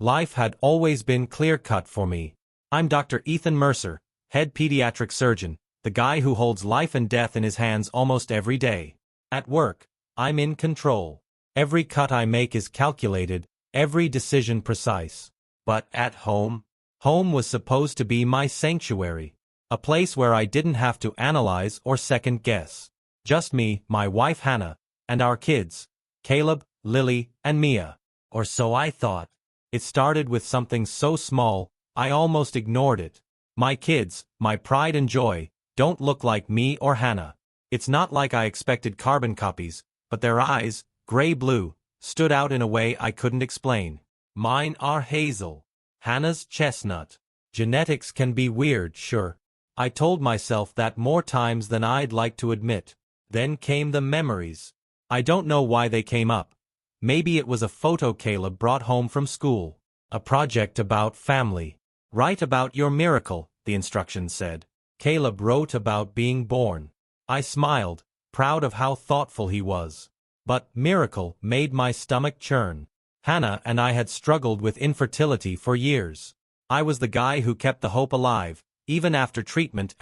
Life had always been clear-cut for me. I'm Dr. Ethan Mercer, head pediatric surgeon, the guy who holds life and death in his hands almost every day. At work, I'm in control. Every cut I make is calculated, every decision precise. But at home? Home was supposed to be my sanctuary. A place where I didn't have to analyze or second-guess. Just me, my wife Hannah, and our kids, Caleb, Lily, and Mia. Or so I thought. It started with something so small, I almost ignored it. My kids, my pride and joy, don't look like me or Hannah. It's not like I expected carbon copies, but their eyes, gray-blue, stood out in a way I couldn't explain. Mine are hazel. Hannah's chestnut. Genetics can be weird, sure. I told myself that more times than I'd like to admit. Then came the memories. I don't know why they came up. Maybe it was a photo Caleb brought home from school. A project about family. Write about your miracle, the instructions said. Caleb wrote about being born. I smiled, proud of how thoughtful he was. But miracle made my stomach churn. Hannah and I had struggled with infertility for years. I was the guy who kept the hope alive, even after treatment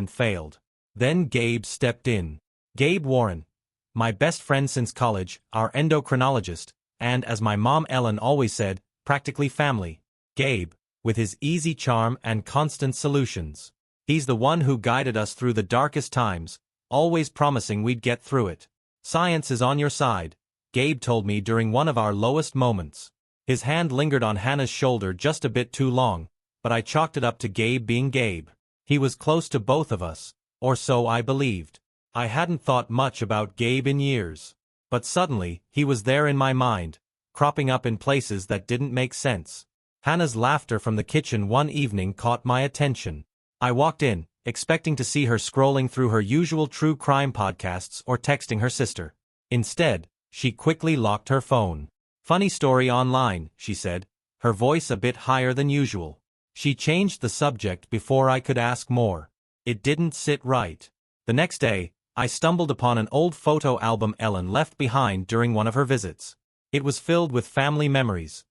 failed. Then Gabe stepped in. Gabe Warren, my best friend since college, our endocrinologist, and as my mom Ellen always said, practically family. Gabe, with his easy charm and constant solutions. He's the one who guided us through the darkest times, always promising we'd get through it. Science is on your side, Gabe told me during one of our lowest moments. His hand lingered on Hannah's shoulder just a bit too long, but I chalked it up to Gabe being Gabe. He was close to both of us, or so I believed. I hadn't thought much about Gabe in years. But suddenly, he was there in my mind, cropping up in places that didn't make sense. Hannah's laughter from the kitchen one evening caught my attention. I walked in, expecting to see her scrolling through her usual true crime podcasts or texting her sister. Instead, she quickly locked her phone. Funny story online, she said, her voice a bit higher than usual. She changed the subject before I could ask more. It didn't sit right. The next day, I stumbled upon an old photo album Ellen left behind during one of her visits. It was filled with family memories.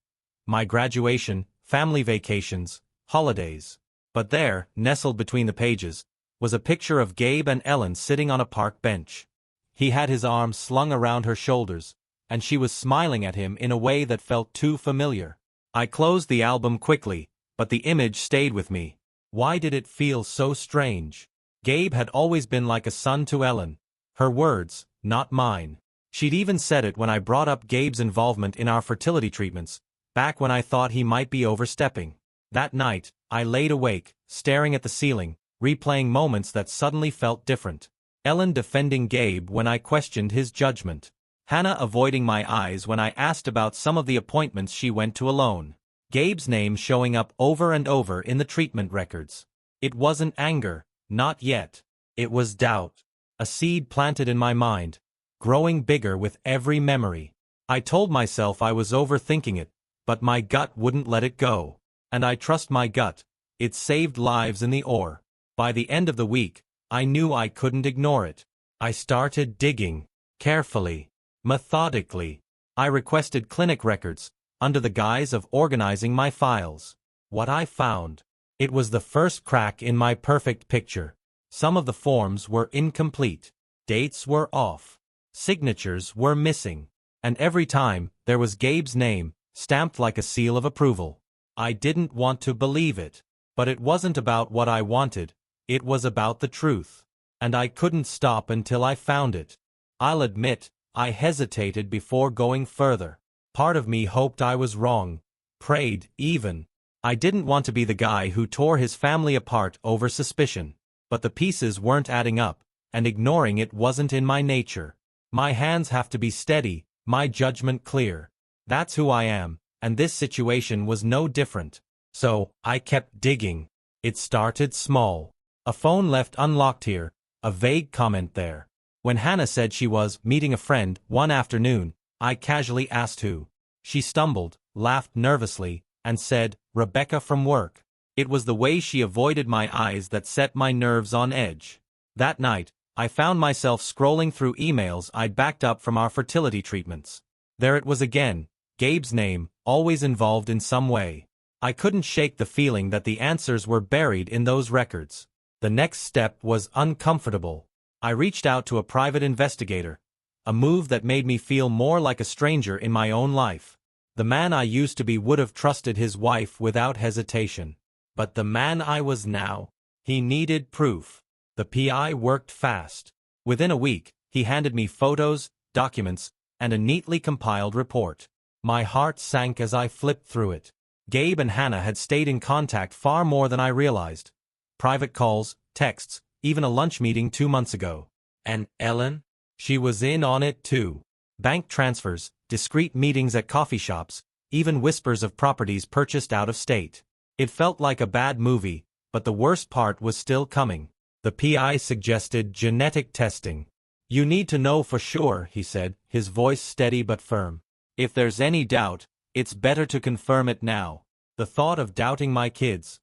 My graduation, family vacations, holidays. But there, nestled between the pages, was a picture of Gabe and Ellen sitting on a park bench. He had his arms slung around her shoulders, and she was smiling at him in a way that felt too familiar. I closed the album quickly, but the image stayed with me. Why did it feel so strange? Gabe had always been like a son to Ellen. Her words, not mine. She'd even said it when I brought up Gabe's involvement in our fertility treatments, back when I thought he might be overstepping. That night, I laid awake, staring at the ceiling, replaying moments that suddenly felt different. Ellen defending Gabe when I questioned his judgment. Hannah avoiding my eyes when I asked about some of the appointments she went to alone. Gabe's name showing up over and over in the treatment records. It wasn't anger. Not yet. It was doubt. A seed planted in my mind, growing bigger with every memory. I told myself I was overthinking it, but my gut wouldn't let it go. And I trust my gut. It saved lives in the OR. By the end of the week, I knew I couldn't ignore it. I started digging. Carefully. Methodically. I requested clinic records, under the guise of organizing my files. What I found. It was the first crack in my perfect picture. Some of the forms were incomplete. Dates were off. Signatures were missing. And every time, there was Gabe's name, stamped like a seal of approval. I didn't want to believe it. But it wasn't about what I wanted. It was about the truth. And I couldn't stop until I found it. I'll admit, I hesitated before going further. Part of me hoped I was wrong. Prayed, even. I didn't want to be the guy who tore his family apart over suspicion. But the pieces weren't adding up, and ignoring it wasn't in my nature. My hands have to be steady, my judgment clear. That's who I am, and this situation was no different. So, I kept digging. It started small. A phone left unlocked here, a vague comment there. When Hannah said she was meeting a friend one afternoon, I casually asked who. She stumbled, laughed nervously, and said, Rebecca from work. It was the way she avoided my eyes that set my nerves on edge. That night, I found myself scrolling through emails I'd backed up from our fertility treatments. There it was again, Gabe's name, always involved in some way. I couldn't shake the feeling that the answers were buried in those records. The next step was uncomfortable. I reached out to a private investigator, a move that made me feel more like a stranger in my own life. The man I used to be would have trusted his wife without hesitation. But the man I was now, he needed proof. The PI worked fast. Within a week, he handed me photos, documents, and a neatly compiled report. My heart sank as I flipped through it. Gabe and Hannah had stayed in contact far more than I realized. Private calls, texts, even a lunch meeting 2 months ago. And Ellen? She was in on it too. Bank transfers, discreet meetings at coffee shops, even whispers of properties purchased out of state. It felt like a bad movie, but the worst part was still coming. The PI suggested genetic testing. You need to know for sure, he said, his voice steady but firm. If there's any doubt, it's better to confirm it now. The thought of doubting my kids,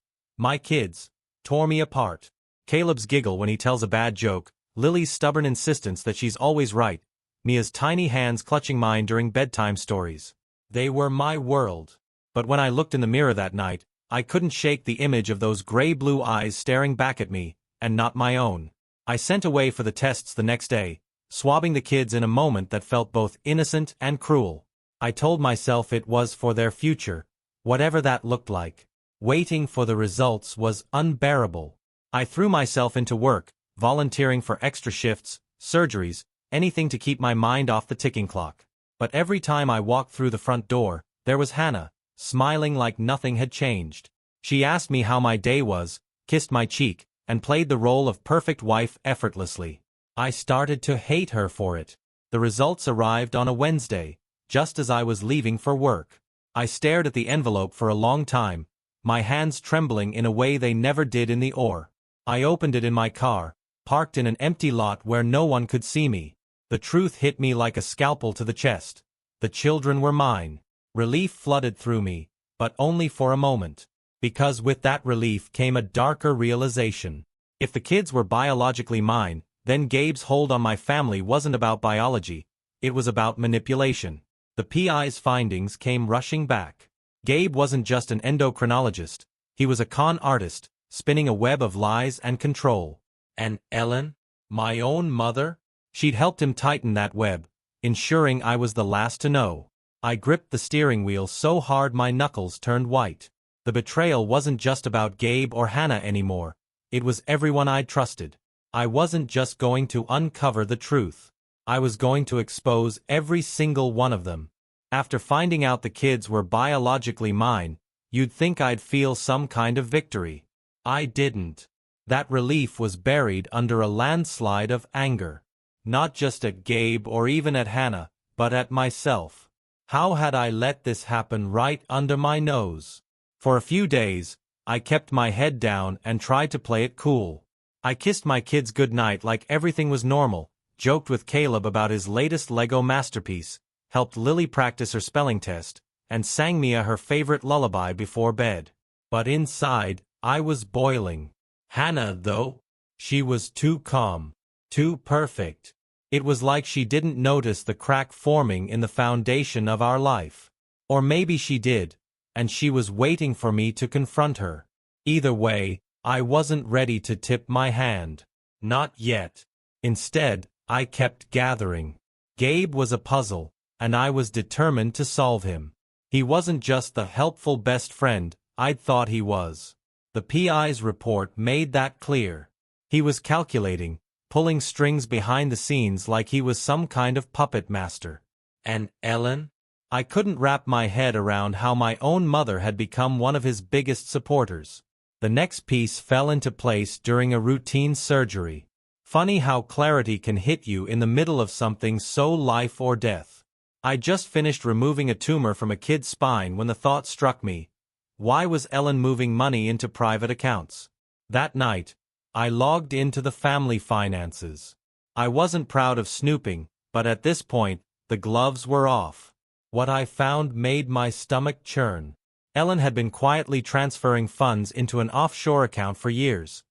tore me apart. Caleb's giggle when he tells a bad joke, Lily's stubborn insistence that she's always right, Mia's tiny hands clutching mine during bedtime stories. They were my world. But when I looked in the mirror that night, I couldn't shake the image of those gray-blue eyes staring back at me, and not my own. I sent away for the tests the next day, swabbing the kids in a moment that felt both innocent and cruel. I told myself it was for their future, whatever that looked like. Waiting for the results was unbearable. I threw myself into work, volunteering for extra shifts, surgeries, anything to keep my mind off the ticking clock. But every time I walked through the front door, there was Hannah, smiling like nothing had changed. She asked me how my day was, kissed my cheek, and played the role of perfect wife effortlessly. I started to hate her for it. The results arrived on a Wednesday, just as I was leaving for work. I stared at the envelope for a long time, my hands trembling in a way they never did in the OR. I opened it in my car, parked in an empty lot where no one could see me. The truth hit me like a scalpel to the chest. The children were mine. Relief flooded through me, but only for a moment. Because with that relief came a darker realization. If the kids were biologically mine, then Gabe's hold on my family wasn't about biology, it was about manipulation. The PI's findings came rushing back. Gabe wasn't just an endocrinologist, he was a con artist, spinning a web of lies and control. And Ellen? My own mother? She'd helped him tighten that web, ensuring I was the last to know. I gripped the steering wheel so hard my knuckles turned white. The betrayal wasn't just about Gabe or Hannah anymore, it was everyone I'd trusted. I wasn't just going to uncover the truth. I was going to expose every single one of them. After finding out the kids were biologically mine, you'd think I'd feel some kind of victory. I didn't. That relief was buried under a landslide of anger. Not just at Gabe or even at Hannah, but at myself. How had I let this happen right under my nose? For a few days, I kept my head down and tried to play it cool. I kissed my kids goodnight like everything was normal, joked with Caleb about his latest Lego masterpiece, helped Lily practice her spelling test, and sang Mia her favorite lullaby before bed. But inside, I was boiling. Hannah, though, she was too calm, too perfect. It was like she didn't notice the crack forming in the foundation of our life. Or maybe she did, and she was waiting for me to confront her. Either way, I wasn't ready to tip my hand. Not yet. Instead, I kept gathering. Gabe was a puzzle, and I was determined to solve him. He wasn't just the helpful best friend I'd thought he was. The PI's report made that clear. He was calculating, pulling strings behind the scenes like he was some kind of puppet master. And Ellen? I couldn't wrap my head around how my own mother had become one of his biggest supporters. The next piece fell into place during a routine surgery. Funny how clarity can hit you in the middle of something so life or death. I just finished removing a tumor from a kid's spine when the thought struck me. Why was Ellen moving money into private accounts? That night, I logged into the family finances. I wasn't proud of snooping, but at this point, the gloves were off. What I found made my stomach churn. Ellen had been quietly transferring funds into an offshore account for years.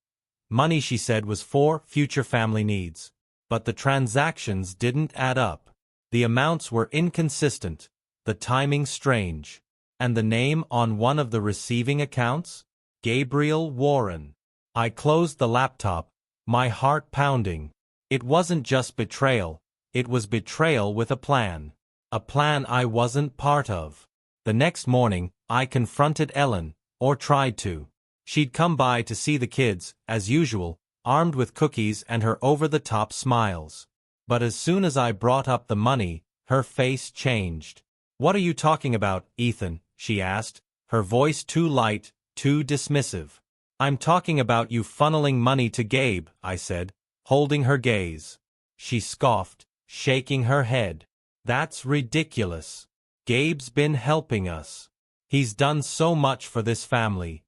Money she said was for future family needs. But the transactions didn't add up. The amounts were inconsistent. The timing strange. And the name on one of the receiving accounts? Gabriel Warren. I closed the laptop, my heart pounding. It wasn't just betrayal, it was betrayal with a plan. A plan I wasn't part of. The next morning, I confronted Ellen, or tried to. She'd come by to see the kids, as usual, armed with cookies and her over-the-top smiles. But as soon as I brought up the money, her face changed. "What are you talking about, Ethan?" she asked, her voice too light, too dismissive. "I'm talking about you funneling money to Gabe," I said, holding her gaze. She scoffed, shaking her head. "That's ridiculous. Gabe's been helping us. He's done so much for this family.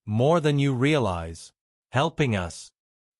More than you realize. Helping us."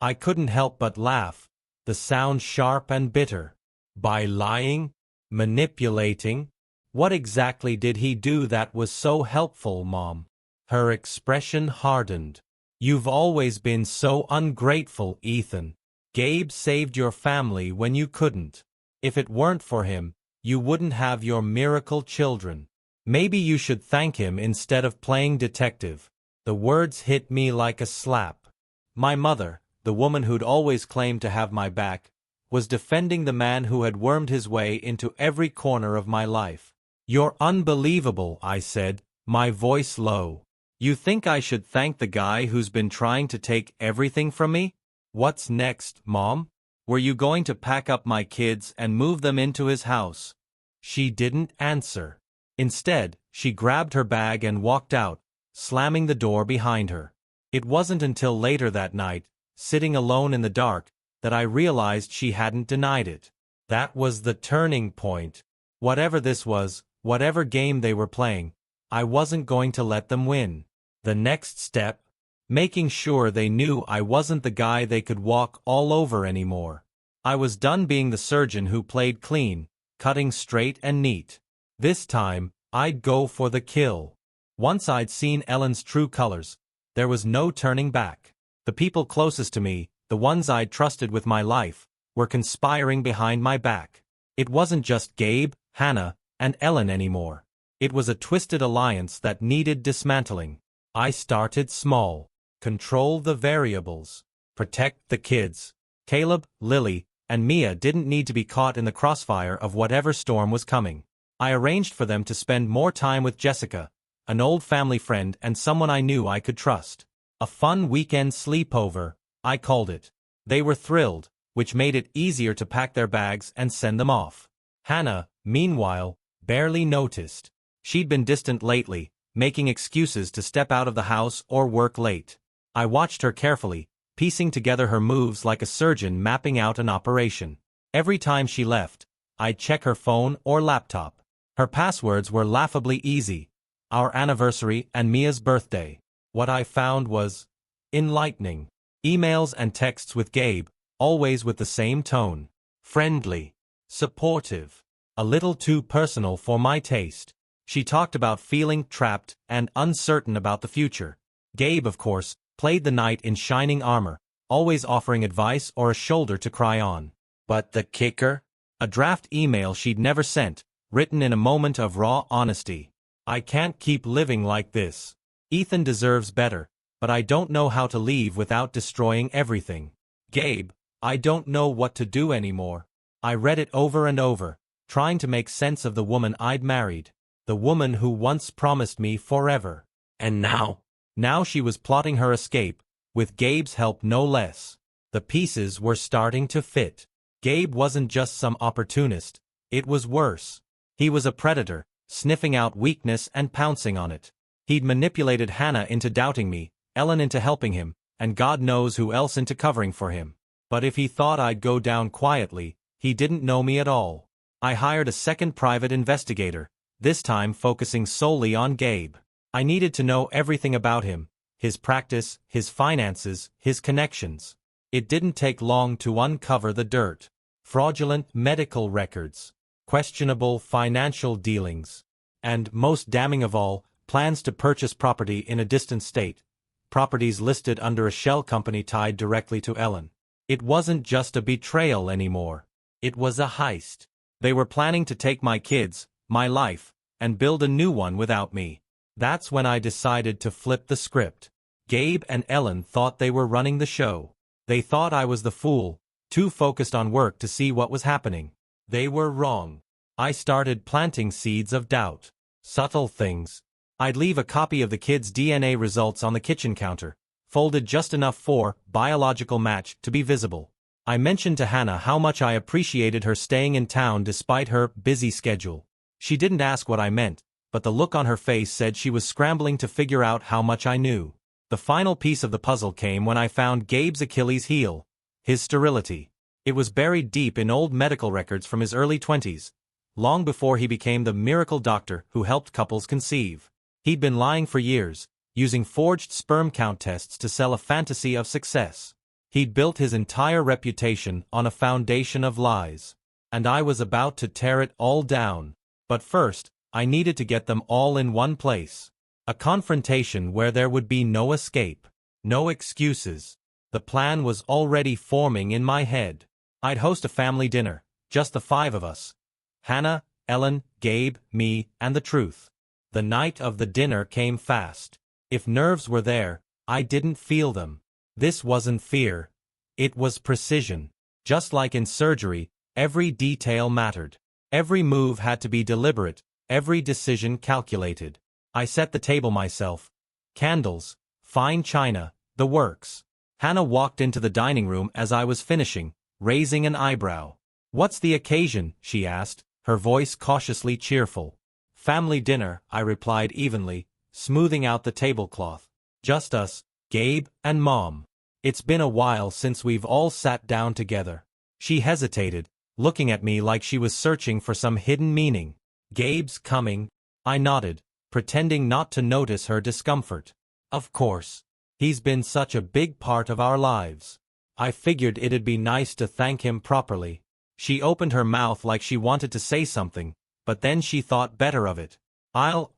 I couldn't help but laugh, the sound sharp and bitter. "By lying? Manipulating? What exactly did he do that was so helpful, Mom?" Her expression hardened. "You've always been so ungrateful, Ethan. Gabe saved your family when you couldn't. If it weren't for him, you wouldn't have your miracle children. Maybe you should thank him instead of playing detective." The words hit me like a slap. My mother, the woman who'd always claimed to have my back, was defending the man who had wormed his way into every corner of my life. "You're unbelievable," I said, my voice low. "You think I should thank the guy who's been trying to take everything from me? What's next, Mom? Were you going to pack up my kids and move them into his house?" She didn't answer. Instead, she grabbed her bag and walked out, slamming the door behind her. It wasn't until later that night, sitting alone in the dark, that I realized she hadn't denied it. That was the turning point. Whatever this was, whatever game they were playing, I wasn't going to let them win. The next step? Making sure they knew I wasn't the guy they could walk all over anymore. I was done being the surgeon who played clean, cutting straight and neat. This time, I'd go for the kill. Once I'd seen Ellen's true colors, there was no turning back. The people closest to me, the ones I'd trusted with my life, were conspiring behind my back. It wasn't just Gabe, Hannah, and Ellen anymore. It was a twisted alliance that needed dismantling. I started small. Control the variables. Protect the kids. Caleb, Lily, and Mia didn't need to be caught in the crossfire of whatever storm was coming. I arranged for them to spend more time with Jessica, an old family friend and someone I knew I could trust. A fun weekend sleepover, I called it. They were thrilled, which made it easier to pack their bags and send them off. Hannah, meanwhile, barely noticed. She'd been distant lately, making excuses to step out of the house or work late. I watched her carefully, piecing together her moves like a surgeon mapping out an operation. Every time she left, I'd check her phone or laptop. Her passwords were laughably easy. Our anniversary and Mia's birthday. What I found was enlightening. Emails and texts with Gabe, always with the same tone. Friendly. Supportive. A little too personal for my taste. She talked about feeling trapped and uncertain about the future. Gabe, of course, played the knight in shining armor, always offering advice or a shoulder to cry on. But the kicker? A draft email she'd never sent, written in a moment of raw honesty. "I can't keep living like this. Ethan deserves better, but I don't know how to leave without destroying everything. Gabe, I don't know what to do anymore." I read it over and over, trying to make sense of the woman I'd married. The woman who once promised me forever. And now? Now she was plotting her escape, with Gabe's help no less. The pieces were starting to fit. Gabe wasn't just some opportunist, it was worse. He was a predator, sniffing out weakness and pouncing on it. He'd manipulated Hannah into doubting me, Ellen into helping him, and God knows who else into covering for him. But if he thought I'd go down quietly, he didn't know me at all. I hired a second private investigator, this time focusing solely on Gabe. I needed to know everything about him, his practice, his finances, his connections. It didn't take long to uncover the dirt. Fraudulent medical records, questionable financial dealings, and, most damning of all, plans to purchase property in a distant state, properties listed under a shell company tied directly to Ellen. It wasn't just a betrayal anymore. It was a heist. They were planning to take my kids, my life, and build a new one without me. That's when I decided to flip the script. Gabe and Ellen thought they were running the show. They thought I was the fool, too focused on work to see what was happening. They were wrong. I started planting seeds of doubt. Subtle things. I'd leave a copy of the kids' DNA results on the kitchen counter, folded just enough for biological match to be visible. I mentioned to Hannah how much I appreciated her staying in town despite her busy schedule. She didn't ask what I meant, but the look on her face said she was scrambling to figure out how much I knew. The final piece of the puzzle came when I found Gabe's Achilles heel, his sterility. It was buried deep in old medical records from his early 20s, long before he became the miracle doctor who helped couples conceive. He'd been lying for years, using forged sperm count tests to sell a fantasy of success. He'd built his entire reputation on a foundation of lies. And I was about to tear it all down. But first, I needed to get them all in one place. A confrontation where there would be no escape. No excuses. The plan was already forming in my head. I'd host a family dinner, just the 5 of us. Hannah, Ellen, Gabe, me, and the truth. The night of the dinner came fast. If nerves were there, I didn't feel them. This wasn't fear. It was precision. Just like in surgery, every detail mattered. Every move had to be deliberate, every decision calculated. I set the table myself. Candles, fine china, the works. Hannah walked into the dining room as I was finishing, raising an eyebrow. "What's the occasion?" she asked, her voice cautiously cheerful. "Family dinner," I replied evenly, smoothing out the tablecloth. "Just us, Gabe and Mom. It's been a while since we've all sat down together." She hesitated, looking at me like she was searching for some hidden meaning. "Gabe's coming?" I nodded, pretending not to notice her discomfort. "Of course. He's been such a big part of our lives. I figured it'd be nice to thank him properly." She opened her mouth like she wanted to say something, but then she thought better of it. "I'll,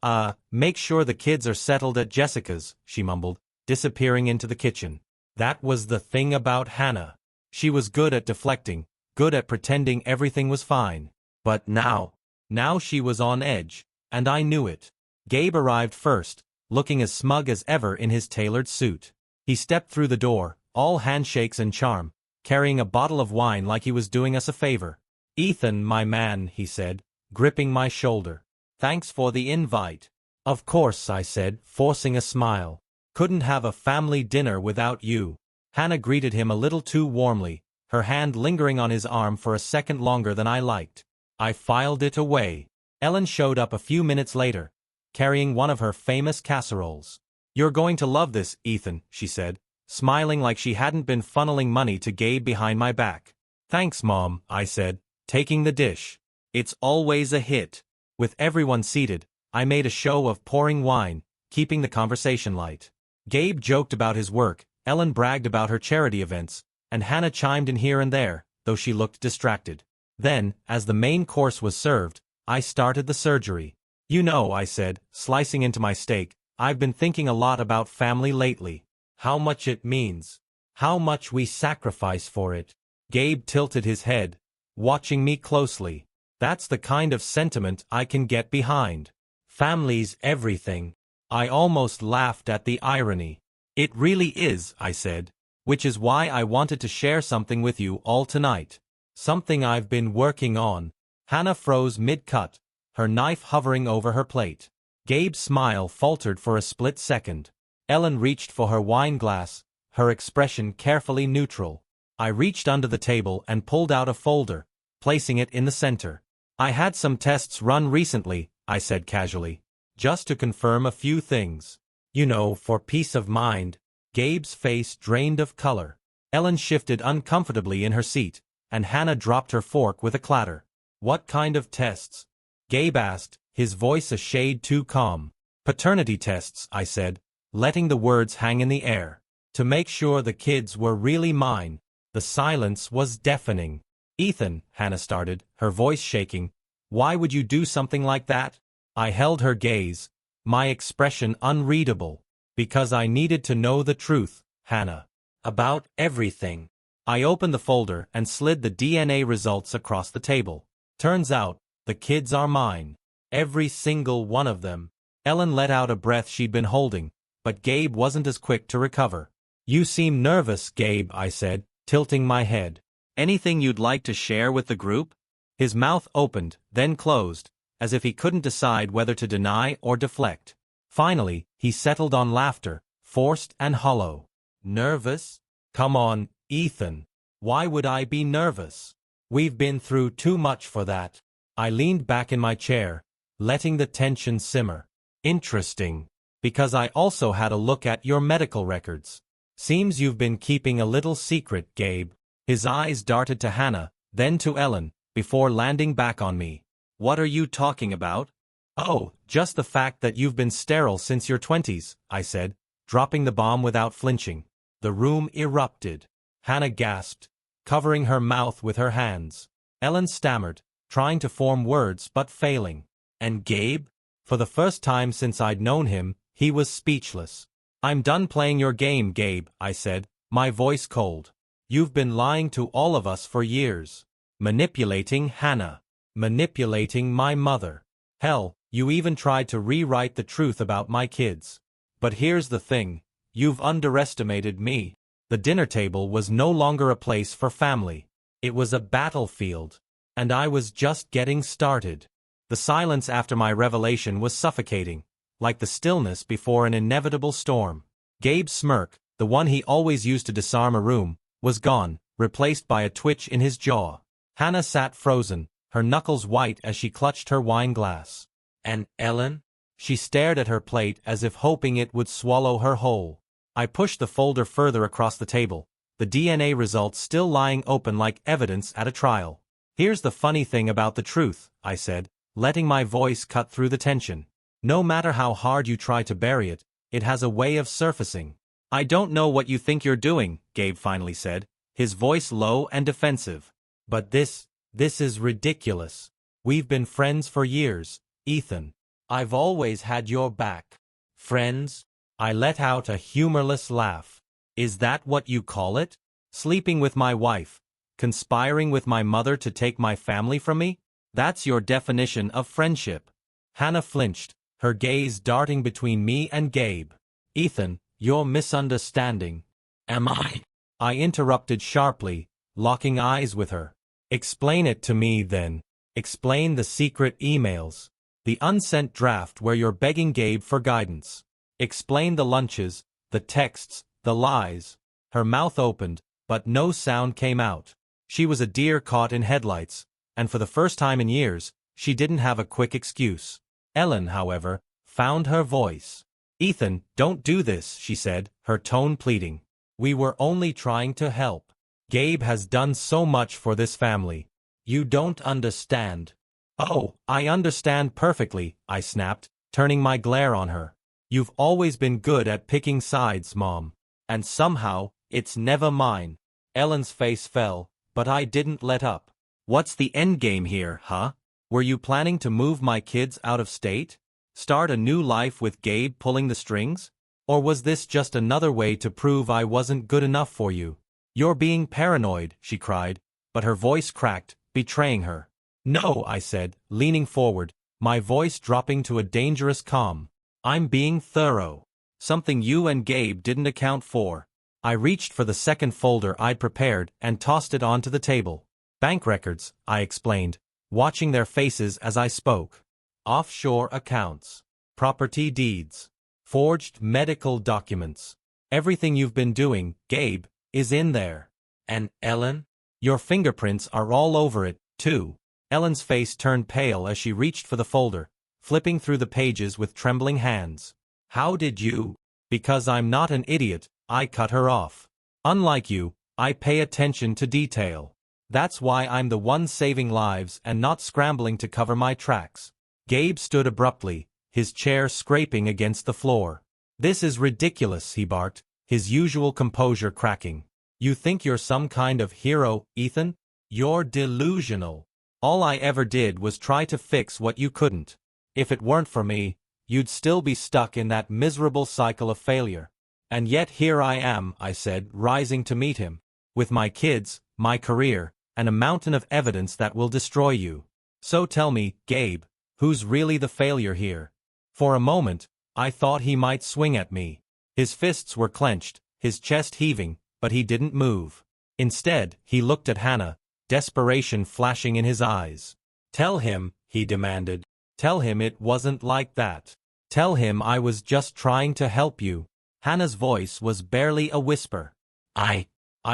make sure the kids are settled at Jessica's," she mumbled, disappearing into the kitchen. That was the thing about Hannah. She was good at deflecting, good at pretending everything was fine. But now she was on edge, and I knew it. Gabe arrived first, looking as smug as ever in his tailored suit. He stepped through the door, all handshakes and charm, carrying a bottle of wine like he was doing us a favor. "Ethan, my man," he said, gripping my shoulder. "Thanks for the invite." "Of course," I said, forcing a smile. "Couldn't have a family dinner without you." Hannah greeted him a little too warmly, her hand lingering on his arm for a second longer than I liked. I filed it away. Ellen showed up a few minutes later, carrying one of her famous casseroles. "You're going to love this, Ethan," she said, smiling like she hadn't been funneling money to Gabe behind my back. "Thanks, Mom," I said, taking the dish. "It's always a hit." With everyone seated, I made a show of pouring wine, keeping the conversation light. Gabe joked about his work, Ellen bragged about her charity events, and Hannah chimed in here and there, though she looked distracted. Then, as the main course was served, I started the surgery. "You know," I said, slicing into my steak, "I've been thinking a lot about family lately. How much it means. How much we sacrifice for it." Gabe tilted his head, watching me closely. "That's the kind of sentiment I can get behind. Family's everything." I almost laughed at the irony. "It really is," I said. "Which is why I wanted to share something with you all tonight. Something I've been working on." Hannah froze mid-cut, her knife hovering over her plate. Gabe's smile faltered for a split second. Ellen reached for her wine glass, her expression carefully neutral. I reached under the table and pulled out a folder, placing it in the center. "I had some tests run recently," I said casually, "just to confirm a few things. You know, for peace of mind." Gabe's face drained of color. Ellen shifted uncomfortably in her seat, and Hannah dropped her fork with a clatter. "What kind of tests?" Gabe asked, his voice a shade too calm. "Paternity tests," I said, letting the words hang in the air. "To make sure the kids were really mine." The silence was deafening. "Ethan," Hannah started, her voice shaking, "why would you do something like that?" I held her gaze, my expression unreadable. "Because I needed to know the truth, Hannah. About everything." I opened the folder and slid the DNA results across the table. "Turns out, the kids are mine. Every single one of them. Ellen let out a breath she'd been holding, but Gabe wasn't as quick to recover. You seem nervous, Gabe, I said, tilting my head. Anything you'd like to share with the group? His mouth opened, then closed, as if he couldn't decide whether to deny or deflect. Finally, he settled on laughter, forced and hollow. Nervous? Come on, Ethan. Why would I be nervous? We've been through too much for that. I leaned back in my chair, letting the tension simmer. Interesting. Because I also had a look at your medical records. Seems you've been keeping a little secret, Gabe. His eyes darted to Hannah, then to Ellen, before landing back on me. What are you talking about? Oh, just the fact that you've been sterile since your 20s, I said, dropping the bomb without flinching. The room erupted. Hannah gasped, covering her mouth with her hands. Ellen stammered, trying to form words but failing. And Gabe? For the first time since I'd known him, he was speechless. I'm done playing your game, Gabe, I said, my voice cold. You've been lying to all of us for years. Manipulating Hannah. Manipulating my mother. Hell, you even tried to rewrite the truth about my kids. But here's the thing, you've underestimated me. The dinner table was no longer a place for family. It was a battlefield. And I was just getting started. The silence after my revelation was suffocating, like the stillness before an inevitable storm. Gabe's smirk, the one he always used to disarm a room, was gone, replaced by a twitch in his jaw. Hannah sat frozen, her knuckles white as she clutched her wine glass. And Ellen? She stared at her plate as if hoping it would swallow her whole. I pushed the folder further across the table, the DNA results still lying open like evidence at a trial. Here's the funny thing about the truth, I said, letting my voice cut through the tension. No matter how hard you try to bury it, it has a way of surfacing. I don't know what you think you're doing, Gabe finally said, his voice low and defensive. But this is ridiculous. We've been friends for years, Ethan. I've always had your back. Friends? I let out a humorless laugh. Is that what you call it? Sleeping with my wife? Conspiring with my mother to take my family from me? That's your definition of friendship. Hannah flinched, her gaze darting between me and Gabe. Ethan, you're misunderstanding. Am I? I interrupted sharply, locking eyes with her. Explain it to me then. Explain the secret emails. The unsent draft where you're begging Gabe for guidance. Explain the lunches, the texts, the lies. Her mouth opened, but no sound came out. She was a deer caught in headlights, and for the first time in years, she didn't have a quick excuse. Ellen, however, found her voice. Ethan, don't do this, she said, her tone pleading. We were only trying to help. Gabe has done so much for this family. You don't understand. Oh, I understand perfectly, I snapped, turning my glare on her. You've always been good at picking sides, Mom. And somehow, it's never mine. Ellen's face fell, but I didn't let up. What's the endgame here, huh? Were you planning to move my kids out of state? Start a new life with Gabe pulling the strings? Or was this just another way to prove I wasn't good enough for you? You're being paranoid, she cried, but her voice cracked, betraying her. No, I said, leaning forward, my voice dropping to a dangerous calm. I'm being thorough. Something you and Gabe didn't account for. I reached for the second folder I'd prepared and tossed it onto the table. Bank records, I explained, watching their faces as I spoke. Offshore accounts. Property deeds. Forged medical documents. Everything you've been doing, Gabe, is in there. And Ellen? Your fingerprints are all over it, too. Ellen's face turned pale as she reached for the folder, flipping through the pages with trembling hands. How did you? Because I'm not an idiot, I cut her off. Unlike you, I pay attention to detail. That's why I'm the one saving lives and not scrambling to cover my tracks. Gabe stood abruptly, his chair scraping against the floor. This is ridiculous, he barked, his usual composure cracking. You think you're some kind of hero, Ethan? You're delusional. All I ever did was try to fix what you couldn't. If it weren't for me, you'd still be stuck in that miserable cycle of failure. And yet here I am, I said, rising to meet him. With my kids, my career, and a mountain of evidence that will destroy you. So tell me, Gabe, Who's really the failure here? For a moment, I thought he might swing at me. His fists were clenched, his chest heaving, but he didn't move. Instead, he looked at Hannah, desperation flashing in his eyes. "Tell him," he demanded. "Tell him it wasn't like that. Tell him I was just trying to help you." Hannah's voice was barely a whisper. I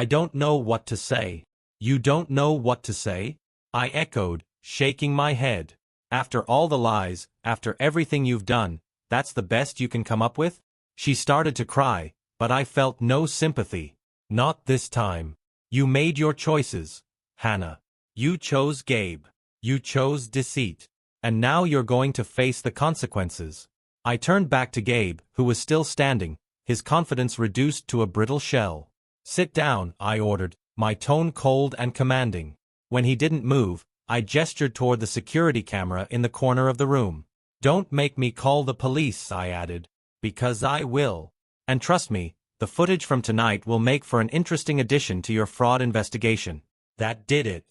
don't know what to say." "You don't know what to say?" I echoed, shaking my head. "After all the lies, after everything you've done, that's the best you can come up with?" She started to cry, but I felt no sympathy. "Not this time. You made your choices, Hannah. You chose Gabe. You chose deceit. And now you're going to face the consequences." I turned back to Gabe, who was still standing, his confidence reduced to a brittle shell. "Sit down," I ordered, my tone cold and commanding. When he didn't move, I gestured toward the security camera in the corner of the room. "Don't make me call the police," I added. "Because I will. And trust me, the footage from tonight will make for an interesting addition to your fraud investigation." That did it.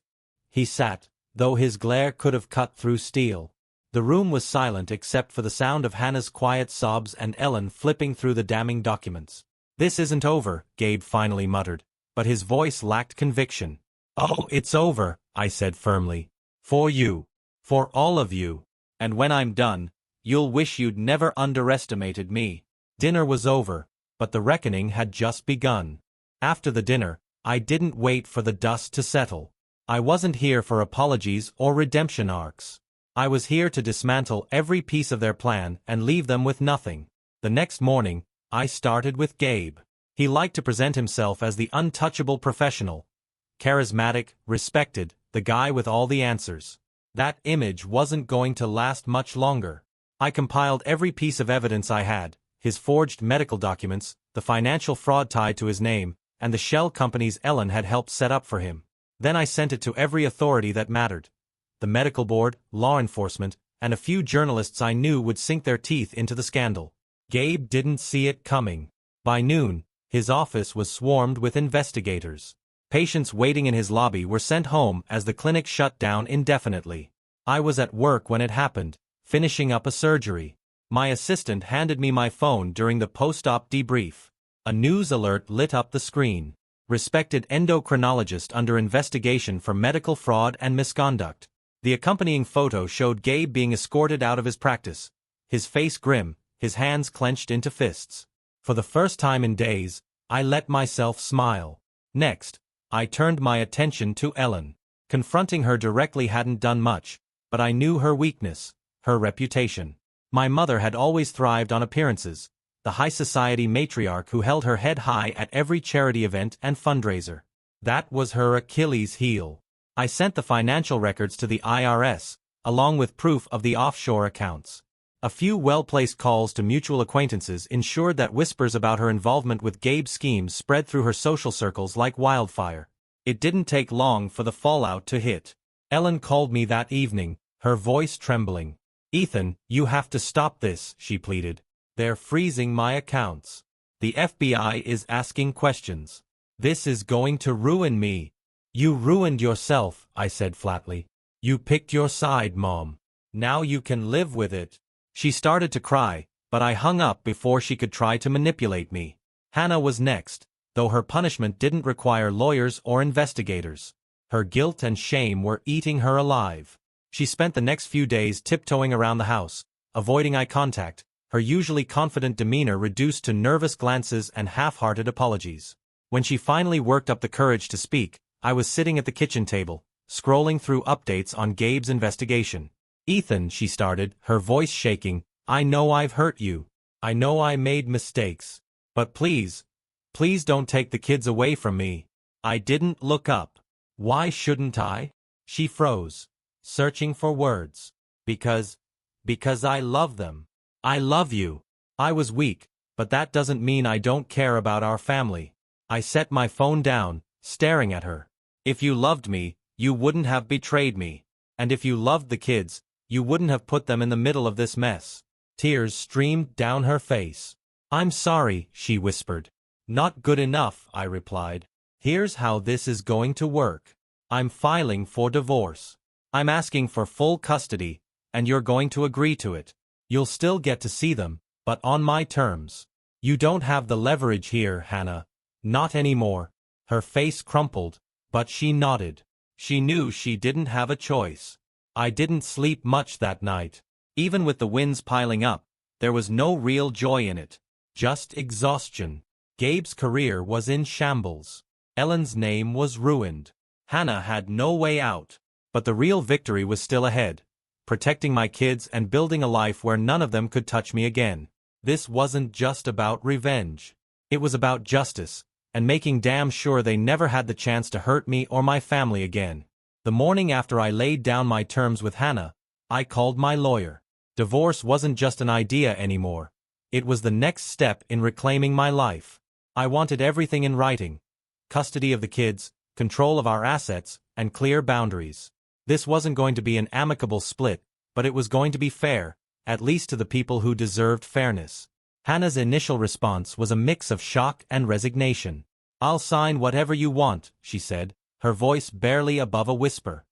He sat, though his glare could have cut through steel. The room was silent except for the sound of Hannah's quiet sobs and Ellen flipping through the damning documents. "This isn't over," Gabe finally muttered, but his voice lacked conviction. "Oh, it's over," I said firmly. "For you. For all of you. And when I'm done, you'll wish you'd never underestimated me." Dinner was over, but the reckoning had just begun. After the dinner, I didn't wait for the dust to settle. I wasn't here for apologies or redemption arcs. I was here to dismantle every piece of their plan and leave them with nothing. The next morning, I started with Gabe. He liked to present himself as the untouchable professional. Charismatic, respected, the guy with all the answers. That image wasn't going to last much longer. I compiled every piece of evidence I had, his forged medical documents, the financial fraud tied to his name, and the shell companies Ellen had helped set up for him. Then I sent it to every authority that mattered. The medical board, law enforcement, and a few journalists I knew would sink their teeth into the scandal. Gabe didn't see it coming. By noon, his office was swarmed with investigators. Patients waiting in his lobby were sent home as the clinic shut down indefinitely. I was at work when it happened, finishing up a surgery. My assistant handed me my phone during the post-op debrief. A news alert lit up the screen. "Respected endocrinologist under investigation for medical fraud and misconduct." The accompanying photo showed Gabe being escorted out of his practice, his face grim, his hands clenched into fists. For the first time in days, I let myself smile. Next, I turned my attention to Ellen. Confronting her directly hadn't done much, but I knew her weakness, her reputation. My mother had always thrived on appearances, the high society matriarch who held her head high at every charity event and fundraiser. That was her Achilles heel. I sent the financial records to the IRS, along with proof of the offshore accounts. A few well-placed calls to mutual acquaintances ensured that whispers about her involvement with Gabe's schemes spread through her social circles like wildfire. It didn't take long for the fallout to hit. Ellen called me that evening, her voice trembling. "Ethan, you have to stop this," she pleaded. "They're freezing my accounts. The FBI is asking questions. This is going to ruin me." "You ruined yourself," I said flatly. "You picked your side, Mom. Now you can live with it." She started to cry, but I hung up before she could try to manipulate me. Hannah was next, though her punishment didn't require lawyers or investigators. Her guilt and shame were eating her alive. She spent the next few days tiptoeing around the house, avoiding eye contact, her usually confident demeanor reduced to nervous glances and half-hearted apologies. When she finally worked up the courage to speak, I was sitting at the kitchen table, scrolling through updates on Gabe's investigation. "Ethan," she started, her voice shaking, "I know I've hurt you. I know I made mistakes. But please, please don't take the kids away from me." I didn't look up. "Why shouldn't I?" She froze, searching for words. Because I love them. I love you." I was weak, but that doesn't mean I don't care about our family. I set my phone down, staring at her. "If you loved me, you wouldn't have betrayed me. And if you loved the kids, you wouldn't have put them in the middle of this mess." Tears streamed down her face. "I'm sorry," she whispered. "Not good enough," I replied. "Here's how this is going to work. I'm filing for divorce. I'm asking for full custody, and you're going to agree to it. You'll still get to see them, but on my terms. You don't have the leverage here, Hannah. Not anymore. Her face crumpled, but she nodded. She knew she didn't have a choice. I didn't sleep much that night. Even with the winds piling up, there was no real joy in it. Just exhaustion. Gabe's career was in shambles. Ellen's name was ruined. Hannah had no way out. But the real victory was still ahead. Protecting my kids and building a life where none of them could touch me again. This wasn't just about revenge. It was about justice, and making damn sure they never had the chance to hurt me or my family again. The morning after I laid down my terms with Hannah, I called my lawyer. Divorce wasn't just an idea anymore. It was the next step in reclaiming my life. I wanted everything in writing. Custody of the kids, control of our assets, and clear boundaries. This wasn't going to be an amicable split, but it was going to be fair, at least to the people who deserved fairness. Hannah's initial response was a mix of shock and resignation. "I'll sign whatever you want," she said, her voice barely above a whisper.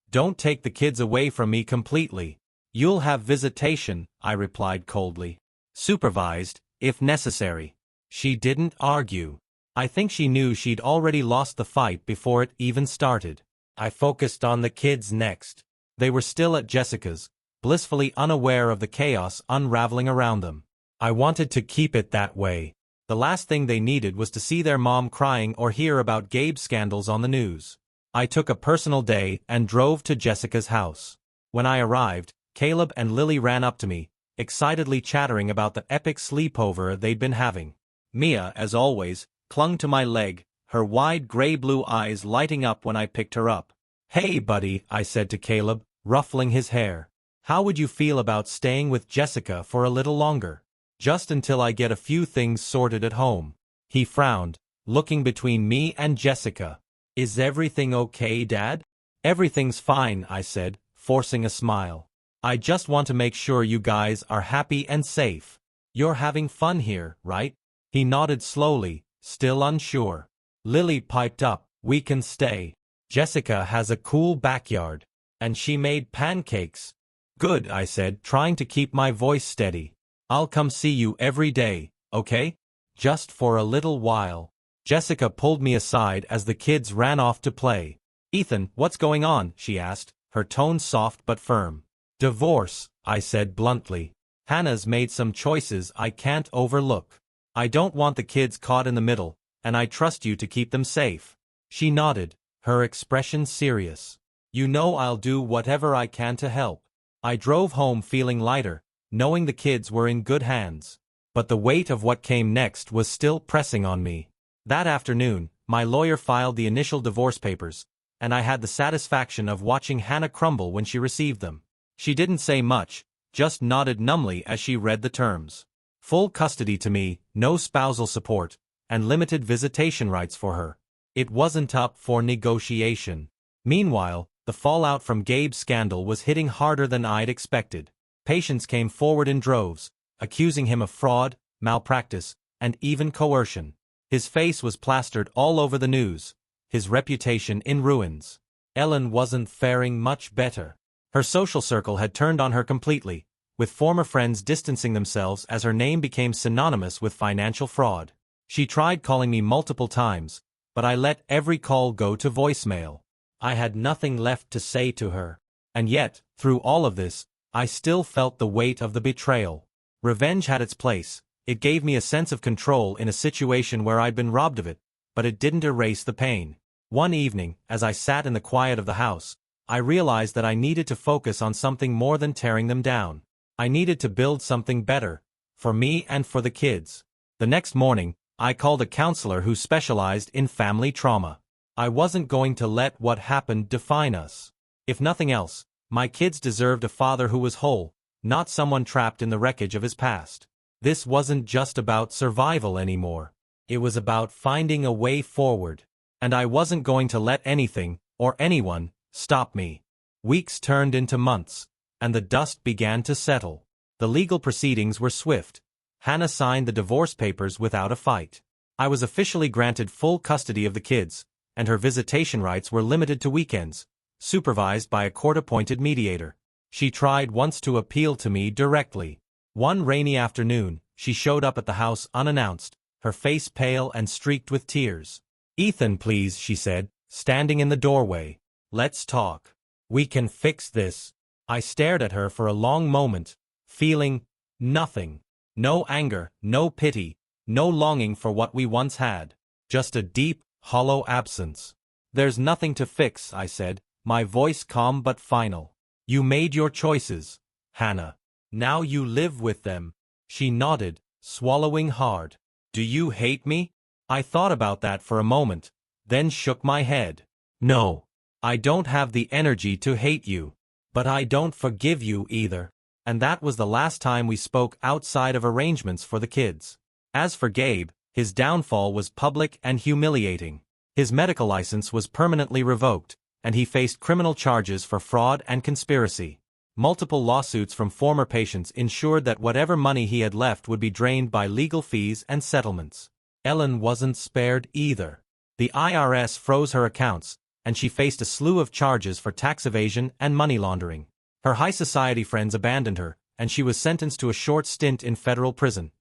Don't take the kids away from me completely. You'll have visitation," I replied coldly. "Supervised, if necessary." She didn't argue. I think she knew she'd already lost the fight before it even started. I focused on the kids next. They were still at Jessica's, blissfully unaware of the chaos unraveling around them. I wanted to keep it that way. The last thing they needed was to see their mom crying or hear about Gabe's scandals on the news. I took a personal day and drove to Jessica's house. When I arrived, Caleb and Lily ran up to me, excitedly chattering about the epic sleepover they'd been having. Mia, as always, clung to my leg, her wide gray-blue eyes lighting up when I picked her up. "Hey, buddy," I said to Caleb, ruffling his hair. "How would you feel about staying with Jessica for a little longer? Just until I get a few things sorted at home." He frowned, looking between me and Jessica. "Is everything okay, Dad?" "Everything's fine," I said, forcing a smile. "I just want to make sure you guys are happy and safe. You're having fun here, right?" He nodded slowly, still unsure. Lily piped up, "We can stay. Jessica has a cool backyard. And she made pancakes." "Good," I said, trying to keep my voice steady. "I'll come see you every day, okay? Just for a little while." Jessica pulled me aside as the kids ran off to play. "Ethan, what's going on?" she asked, her tone soft but firm. "Divorce," I said bluntly. "Hannah's made some choices I can't overlook. I don't want the kids caught in the middle, and I trust you to keep them safe." She nodded, her expression serious. "You know I'll do whatever I can to help." I drove home feeling lighter, knowing the kids were in good hands. But the weight of what came next was still pressing on me. That afternoon, my lawyer filed the initial divorce papers, and I had the satisfaction of watching Hannah crumble when she received them. She didn't say much, just nodded numbly as she read the terms. Full custody to me, no spousal support, and limited visitation rights for her. It wasn't up for negotiation. Meanwhile, the fallout from Gabe's scandal was hitting harder than I'd expected. Patients came forward in droves, accusing him of fraud, malpractice, and even coercion. His face was plastered all over the news, his reputation in ruins. Ellen wasn't faring much better. Her social circle had turned on her completely, with former friends distancing themselves as her name became synonymous with financial fraud. She tried calling me multiple times, but I let every call go to voicemail. I had nothing left to say to her. And yet, through all of this, I still felt the weight of the betrayal. Revenge had its place. It gave me a sense of control in a situation where I'd been robbed of it, but it didn't erase the pain. One evening, as I sat in the quiet of the house, I realized that I needed to focus on something more than tearing them down. I needed to build something better, for me and for the kids. The next morning, I called a counselor who specialized in family trauma. I wasn't going to let what happened define us. If nothing else, my kids deserved a father who was whole, not someone trapped in the wreckage of his past. This wasn't just about survival anymore. It was about finding a way forward. And I wasn't going to let anything, or anyone, stop me. Weeks turned into months, and the dust began to settle. The legal proceedings were swift. Hannah signed the divorce papers without a fight. I was officially granted full custody of the kids, and her visitation rights were limited to weekends, supervised by a court-appointed mediator. She tried once to appeal to me directly. One rainy afternoon, she showed up at the house unannounced, her face pale and streaked with tears. "Ethan, please," she said, standing in the doorway. "Let's talk. We can fix this." I stared at her for a long moment, feeling nothing. No anger, no pity, no longing for what we once had. Just a deep, hollow absence. "There's nothing to fix," I said, my voice calm but final. "You made your choices, Hannah. Now you live with them." She nodded, swallowing hard. "Do you hate me?" I thought about that for a moment, then shook my head. "No. I don't have the energy to hate you. But I don't forgive you either." And that was the last time we spoke outside of arrangements for the kids. As for Gabe, his downfall was public and humiliating. His medical license was permanently revoked, and he faced criminal charges for fraud and conspiracy. Multiple lawsuits from former patients ensured that whatever money he had left would be drained by legal fees and settlements. Ellen wasn't spared either. The IRS froze her accounts, and she faced a slew of charges for tax evasion and money laundering. Her high society friends abandoned her, and she was sentenced to a short stint in federal prison.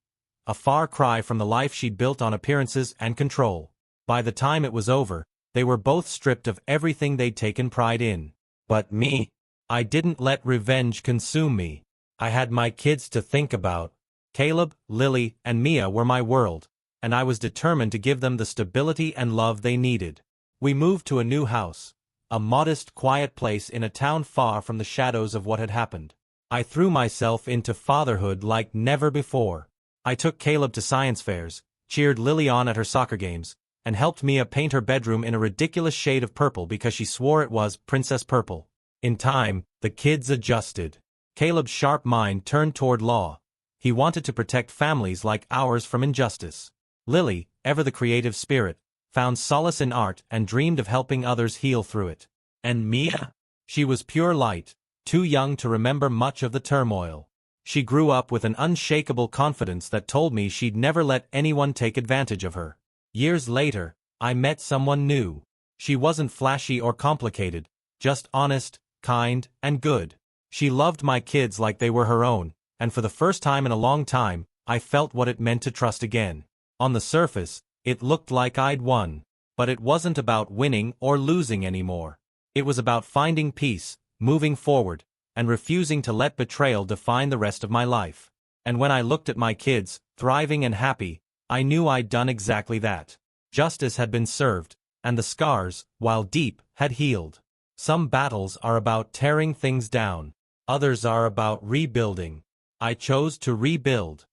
A far cry from the life she'd built on appearances and control. By the time it was over, they were both stripped of everything they'd taken pride in. But me? I didn't let revenge consume me. I had my kids to think about. Caleb, Lily, and Mia were my world, and I was determined to give them the stability and love they needed. We moved to a new house, a modest, quiet place in a town far from the shadows of what had happened. I threw myself into fatherhood like never before. I took Caleb to science fairs, cheered Lily on at her soccer games, and helped Mia paint her bedroom in a ridiculous shade of purple because she swore it was Princess Purple. In time, the kids adjusted. Caleb's sharp mind turned toward law. He wanted to protect families like ours from injustice. Lily, ever the creative spirit, found solace in art and dreamed of helping others heal through it. And Mia? She was pure light, too young to remember much of the turmoil. She grew up with an unshakable confidence that told me she'd never let anyone take advantage of her. Years later, I met someone new. She wasn't flashy or complicated, just honest, kind, and good. She loved my kids like they were her own, and for the first time in a long time, I felt what it meant to trust again. On the surface, it looked like I'd won. But it wasn't about winning or losing anymore. It was about finding peace, moving forward, and refusing to let betrayal define the rest of my life. And when I looked at my kids, thriving and happy, I knew I'd done exactly that. Justice had been served, and the scars, while deep, had healed. Some battles are about tearing things down. Others are about rebuilding. I chose to rebuild.